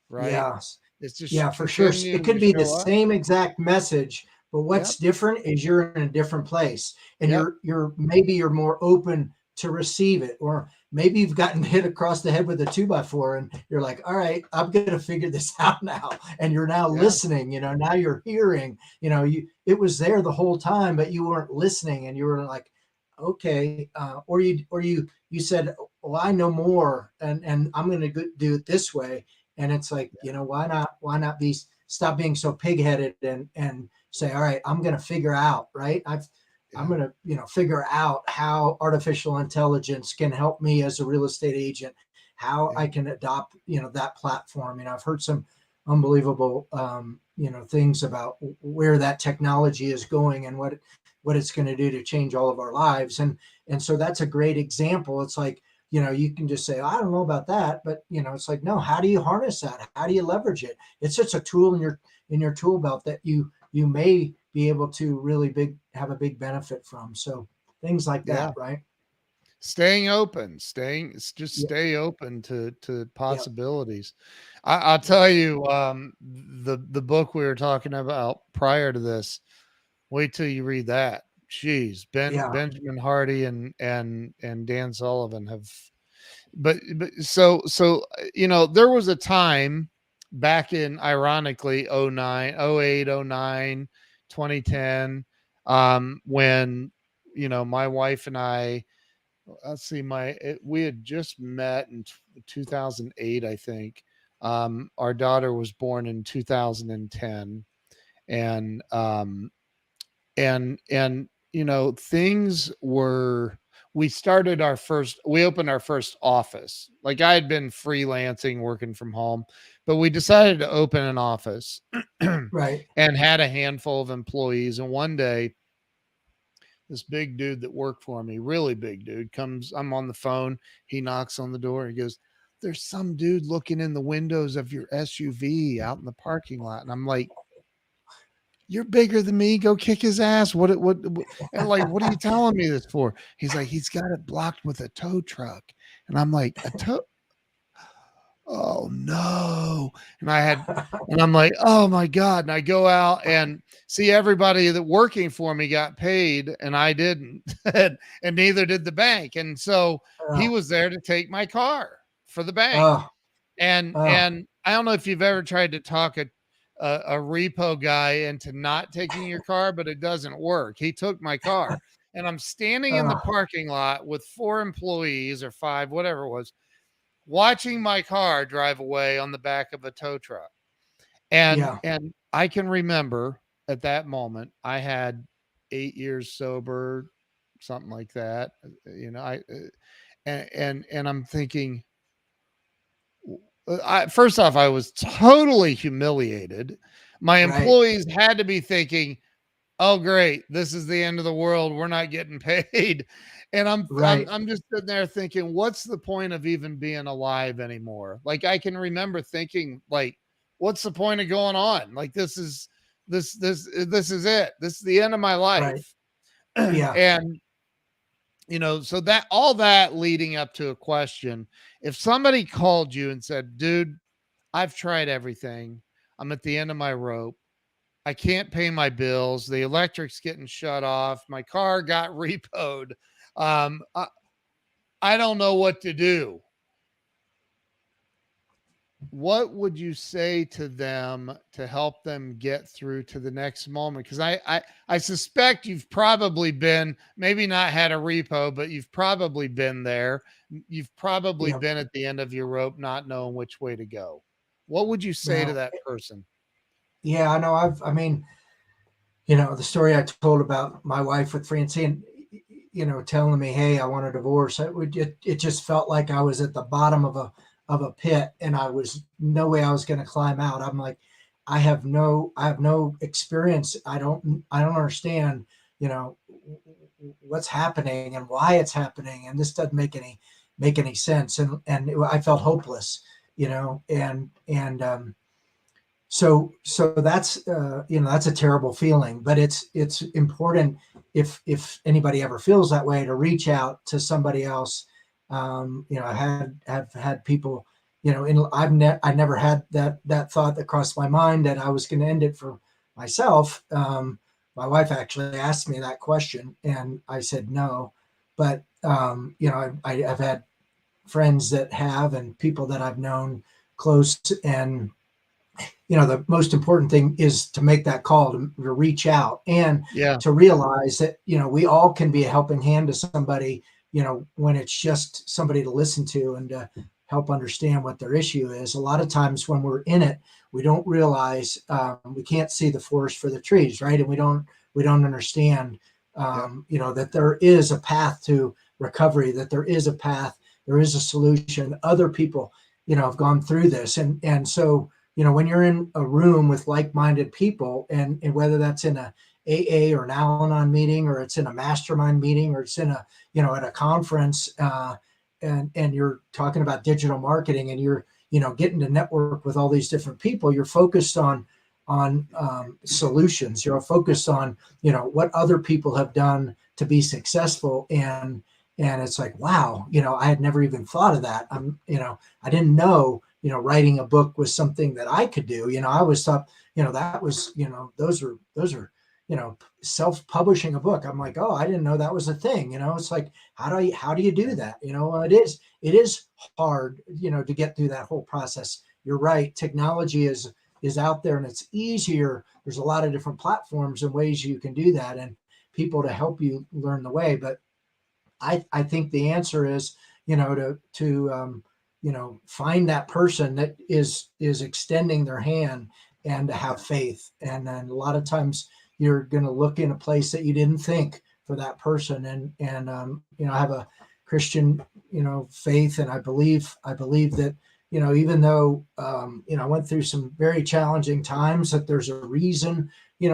Right. Yeah. It's just Yeah, for sure. It continuing could to be the show up. same exact message, but Yep. what's different is you're in a different place, and Yep. you're more open to receive it. Or maybe you've gotten hit across the head with a 2x4, and you're like, all right, I'm going to figure this out now. And you're now Yeah. listening, now you're hearing, it was there the whole time, but you weren't listening, and you were like, okay. Or you said, well, I know more, and I'm going to do it this way. And it's like, why not stop being so pigheaded and say, all right, I'm going to figure out, right. I'm going to, figure out how artificial intelligence can help me as a real estate agent, how I can adopt, that platform. I've heard some unbelievable, things about where that technology is going and what it's going to do to change all of our lives. And so that's a great example. It's like, you can just say, I don't know about that, but it's like, no, how do you harness that? How do you leverage it? It's just a tool in your tool belt that you may be able to really have a big benefit from. So things like that, right? Staying open, Yeah. stay open to Yeah. possibilities. I'll tell you, the book we were talking about prior to this, wait till you read that. Jeez, Yeah. Benjamin Hardy and Dan Sullivan have, but so there was a time back in, ironically, 09, 08, 09, 2010, when my wife and I, let's see, we had just met in 2008, I think. Our daughter was born in 2010, and things were, we opened our first office. Like, I had been freelancing, working from home, but we decided to open an office and Right. had a handful of employees. And one day, this big dude that worked for me, really big dude, comes, I'm on the phone, he knocks on the door, he goes, there's some dude looking in the windows of your SUV out in the parking lot. And I'm like, you're bigger than me. Go kick his ass. And like, what are you telling me this for? He's like, he's got it blocked with a tow truck. And I'm like, a tow? Oh no. And I'm like, oh my God. And I go out and see everybody that working for me got paid and I didn't, and neither did the bank. And so he Oh, was there to take my car for the bank. oh, oh, And I don't know if you've ever tried to talk a repo guy into not taking your car, but it doesn't work. He took my car, and I'm standing in the oh, parking lot with 4 employees or 5, whatever it was, watching my car drive away on the back of a tow truck. yeah. And I can remember at that moment, I had 8 years sober, something like that. I and I'm thinking, first off, I was totally humiliated. My Right. employees had to be thinking, "Oh, great, this is the end of the world. We're not getting paid," and Right. I'm just sitting there thinking, "What's the point of even being alive anymore?" Like, I can remember thinking, like, "What's the point of going on? Like, this is it. This is the end of my Right. life." Yeah. And so that, all that leading up to a question, if somebody called you and said, dude, I've tried everything, I'm at the end of my rope, I can't pay my bills, the electric's getting shut off, my car got repoed, um i, I don't know what to do, what would you say to them to help them get through to the next moment? Because I suspect you've probably been, maybe not had a repo, but you've probably been there. You've probably Yeah. been at the end of your rope, not knowing which way to go. What would you say to Well, that person? yeah, I know. I mean, the story I told about my wife with Francine, telling me, hey, I want a divorce. It just felt like I was at the bottom of a pit and I was no way I was going to climb out. I'm like, I have no experience. I don't understand, you know, what's happening and why it's happening. And this doesn't make any sense. And I felt hopeless, so that's that's a terrible feeling, but it's important if anybody ever feels that way to reach out to somebody else. I have had people, I never had that thought that crossed my mind that I was going to end it for myself. My wife actually asked me that question, and I said no, but I've had friends that have, and people that I've known close, and the most important thing is to make that call to reach out and Yeah. to realize that we all can be a helping hand to somebody when it's just somebody to listen to and to help understand what their issue is. A lot of times when we're in it, we don't realize we can't see the forest for the trees, right? And we don't understand, that there is a path to recovery, that there is a path, there is a solution. Other people, have gone through this, and so when you're in a room with like-minded people, and whether that's in a AA or an Al-Anon meeting, or it's in a mastermind meeting, or it's in a at a conference, and you're talking about digital marketing, and you're getting to network with all these different people, you're focused on solutions. You're focused on what other people have done to be successful, and it's like, wow, I had never even thought of that. I didn't know writing a book was something that I could do. I always thought that was those are self-publishing a book. I'm like, oh, I didn't know that was a thing. It's like, how do you do that? It is hard to get through that whole process. You're right, technology is out there, and it's easier. There's a lot of different platforms and ways you can do that, and people to help you learn the way. But I think the answer is to find that person that is extending their hand, and to have faith. And then a lot of times you're going to look in a place that you didn't think for that person. And I have a Christian faith, and I believe that even though I went through some very challenging times, that there's a reason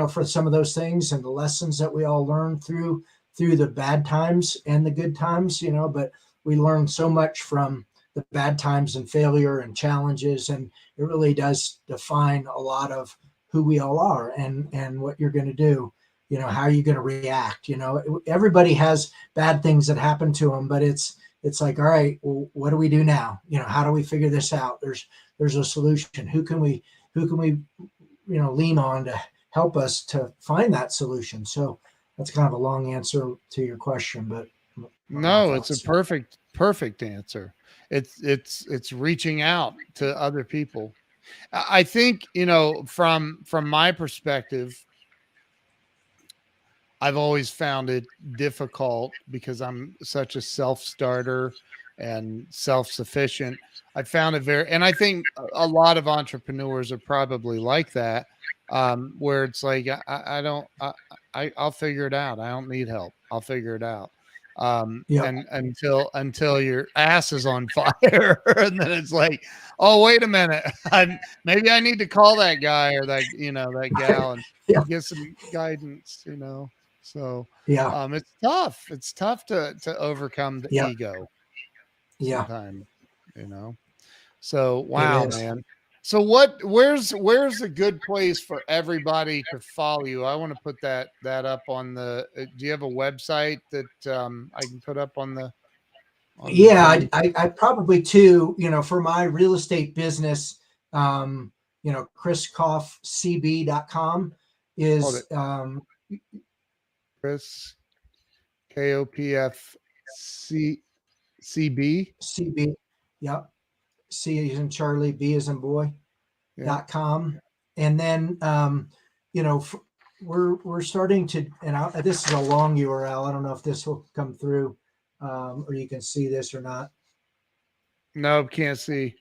for some of those things, and the lessons that we all learn through the bad times and the good times. But we learn so much from the bad times and failure and challenges, and it really does define a lot of who we all are, and what you're going to do. How are you going to react? Everybody has bad things that happen to them, but it's like, all right, well, what do we do now? How do we figure this out? There's a solution. Who can we lean on to help us to find that solution? So that's kind of a long answer to your question, but no, it's a perfect answer. It's reaching out to other people. I think, from my perspective, I've always found it difficult because I'm such a self-starter and self-sufficient. I found it and I think a lot of entrepreneurs are probably like that, where it's like, I'll figure it out. I don't need help. I'll figure it out. And until your ass is on fire, and then it's like, oh, wait a minute, maybe I need to call that guy or that gal and get some guidance. So it's tough. It's tough to overcome the ego sometimes. So wow, man. So where's a good place for everybody to follow you? I want to put that up on the, do you have a website that I can put up on the? I probably too, for my real estate business, chriskopfcb.com is Chris KOPFCB. CB. Yep. C as in Charlie, B as in boy, .com. And then, we're starting to, and this is a long URL. I don't know if this will come through, or you can see this or not. No, can't see.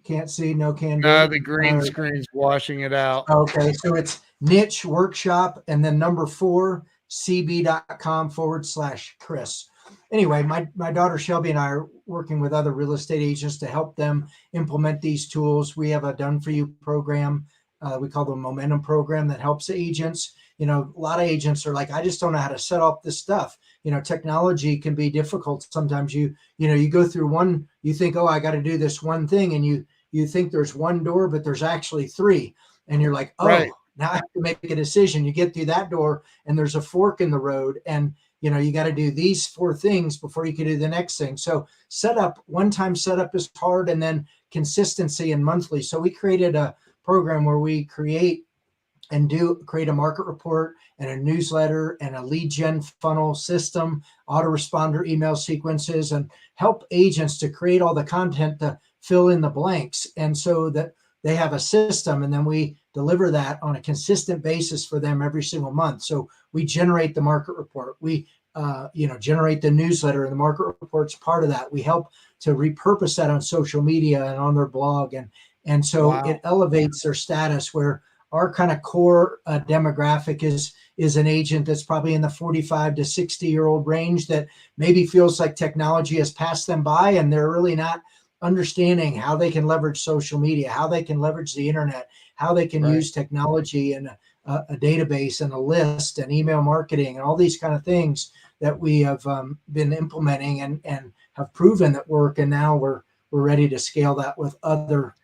Can't see. No can do. No, the green screen's washing it out. Okay. So it's niche workshop and then number 4, cb.com/Chris. Anyway, my daughter Shelby and I are working with other real estate agents to help them implement these tools. We have a done for you program. We call the Momentum program that helps agents. A lot of agents are like, I just don't know how to set up this stuff. Technology can be difficult. Sometimes you go through one, you think, oh, I got to do this one thing. And you think there's one door, but there's actually 3. And you're like, oh, right. Now I have to make a decision. You get through that door and there's a fork in the road. And you got to do these 4 things before you can do the next thing. So one-time setup is hard, and then consistency and monthly. So we created a program where we create a market report and a newsletter and a lead gen funnel system, autoresponder email sequences, and help agents to create all the content to fill in the blanks. And so that they have a system, and then we deliver that on a consistent basis for them every single month. So we generate the market report. We generate the newsletter, and the market report's part of that. We help to repurpose that on social media and on their blog, and so Wow. it elevates their status. Where our kind of core demographic is an agent that's probably in the 45 to 60-year-old range that maybe feels like technology has passed them by, and they're really not understanding how they can leverage social media, how they can leverage the internet, how they can Right. use technology and a database and a list and email marketing and all these kind of things that we have been implementing and have proven that work. And now we're ready to scale that with other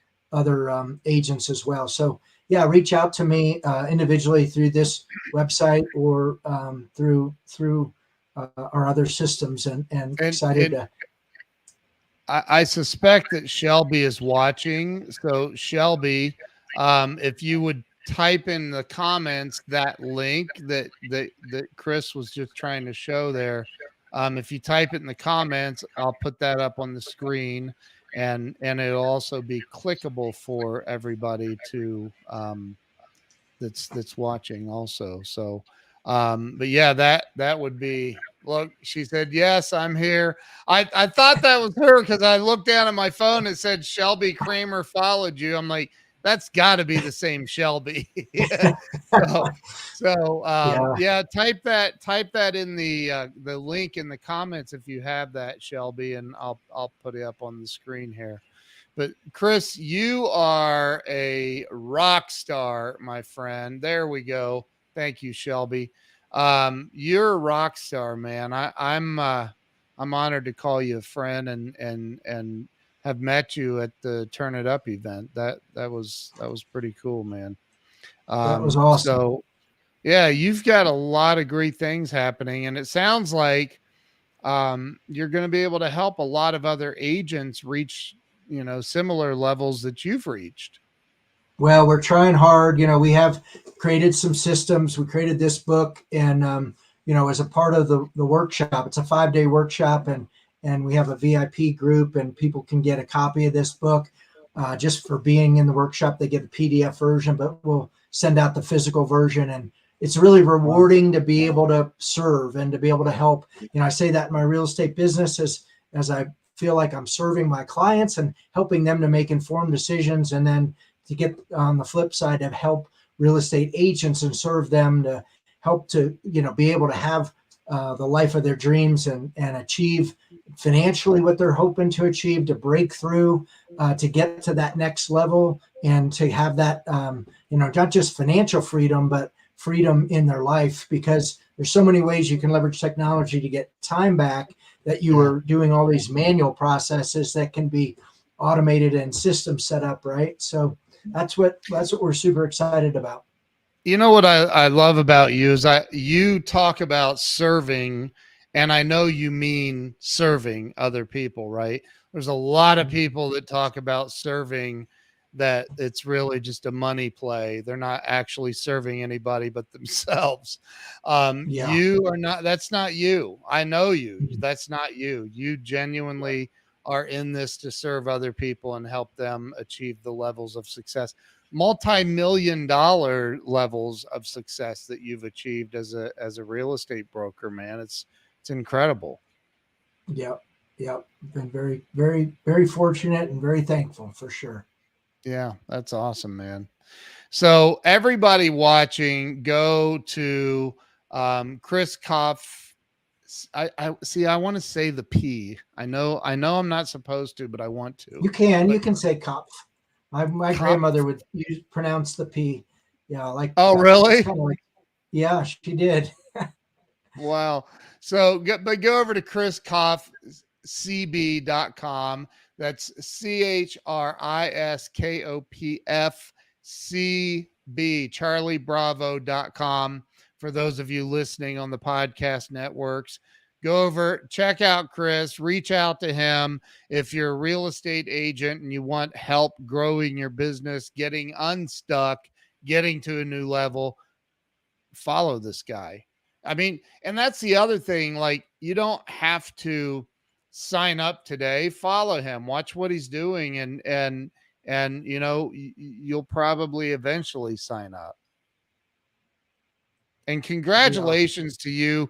agents as well. So yeah, reach out to me individually through this website or through our other systems, and excited And to. I suspect that Shelby is watching. So Shelby, if you would type in the comments that link that Chris was just trying to show there. If you type it in the comments, I'll put that up on the screen, and it'll also be clickable for everybody to that's watching also. So but yeah, that would be, look, she said, yes, I'm here. I thought that was her because I looked down at my phone. It said Shelby Kramer followed you. I'm like, that's got to be the same Shelby. Yeah. So Yeah, yeah, type that in the link in the comments if you have that, Shelby, and I'll put it up on the screen here. But Chris, you are a rock star, my friend. There we go. Thank you, Shelby. You're a rock star, man. I'm honored to call you a friend, and have met you at the Turn It Up event. That was pretty cool, man. that was awesome. So yeah, you've got a lot of great things happening, and it sounds like you're going to be able to help a lot of other agents reach, similar levels that you've reached. Well, we're trying hard. We have created some systems. We created this book, and as a part of the workshop, it's a 5-day workshop, and we have a VIP group, and people can get a copy of this book just for being in the workshop. They get a PDF version, but we'll send out the physical version, and it's really Wow. rewarding to be able to serve and to be able to help. I say that in my real estate business as I feel like I'm serving my clients and helping them to make informed decisions, and then to get on the flip side to help real estate agents and serve them to help to be able to have the life of their dreams and achieve financially what they're hoping to achieve, to break through, to get to that next level, and to have that not just financial freedom but freedom in their life, because there's so many ways you can leverage technology to get time back that you Yeah. are doing all these manual processes that can be automated and systems set up, right? So that's what we're super excited about. You know what I love about you is you talk about serving, and I know you mean serving other people, right? There's a lot of people that talk about serving that it's really just a money play. They're not actually serving anybody but themselves. Yeah. You are not, that's not you. I know you. That's not you. You genuinely are in this to serve other people and help them achieve the levels of success, multi-million dollar levels of success that you've achieved as a real estate broker, man. It's incredible. Yep. Yep. Been very, very, very fortunate and very thankful for sure. Yeah, that's awesome, man. So everybody watching, go to Chris Kopf. I see. I want to say the P. I know I'm not supposed to, but I want to. You But can say Kopf. My Kopf. grandmother would pronounce the P. Yeah, like Oh, it's really? kind of like, yeah, she did. Wow. So, but go over to chriskopfcb.com. That's ChrisKopfCB, charliebravo.com. For those of you listening on the podcast networks, go over, check out Chris, reach out to him. If you're a real estate agent and you want help growing your business, getting unstuck, getting to a new level, follow this guy. I mean, and that's the other thing. Like, you don't have to sign up today. Follow him, watch what he's doing, and you'll probably eventually sign up. And Yeah. congratulations to you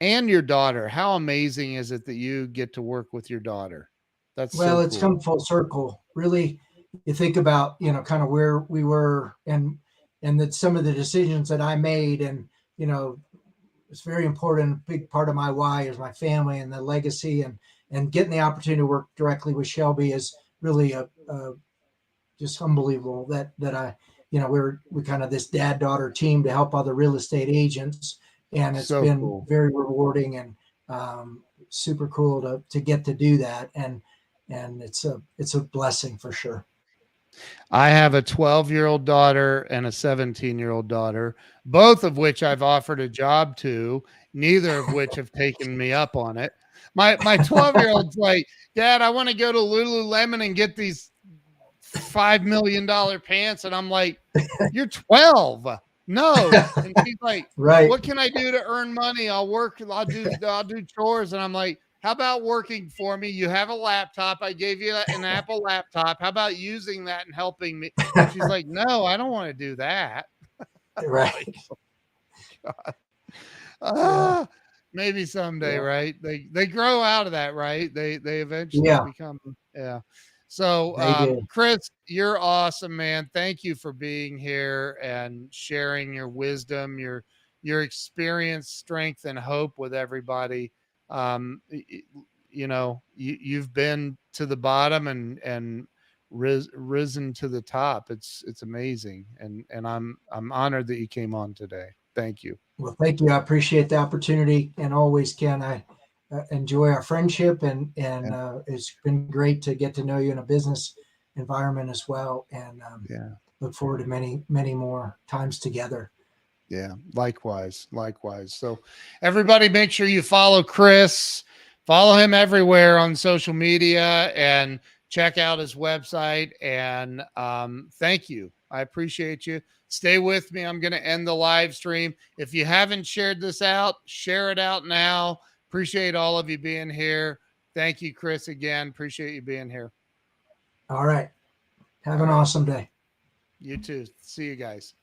and your daughter. How amazing is it that you get to work with your daughter? That's Well, so it's cool. come full circle. Really, you think about, kind of where we were, and that some of the decisions that I made, and it's very important. A big part of my why is my family and the legacy, and getting the opportunity to work directly with Shelby is really a just unbelievable. That I, we kind of this dad daughter team to help other real estate agents, and it's So been cool. very rewarding and super cool to get to do that, and it's a blessing for sure. I have a 12-year-old daughter and a 17-year-old daughter, both of which I've offered a job to, neither of which have taken me up on it. My 12-year-old's like, "Dad, I want to go to Lululemon and get these $5 million pants." And I'm like, "You're 12. No." And she's like, Right. "What can I do to earn money? I'll work, I'll do chores." And I'm like, "How about working for me? You have a laptop. I gave you an Apple laptop. How about using that and helping me?" And she's like, "No, I don't want to do that." I'm like, Right. Yeah. ah, maybe someday, Yeah. right? They grow out of that, right? They eventually Yeah. become, yeah. So, They do. Chris, you're awesome, man. Thank you for being here and sharing your wisdom, your experience, strength, and hope with everybody. You've been to the bottom and risen to the top. It's amazing, and I'm honored that you came on today. Thank you. Well, thank you. I appreciate the opportunity, and always can. I enjoy our friendship, and And it's been great to get to know you in a business environment as well, and yeah. look forward to many, many more times together. Yeah, likewise, likewise. So, everybody, make sure you follow Chris, follow him everywhere on social media, and check out his website. And thank you. I appreciate you. Stay with me. I'm going to end the live stream. If you haven't shared this out, share it out now. Appreciate all of you being here. Thank you, Chris, again. Appreciate you being here. All right. Have All an right. awesome day. You too. See you guys.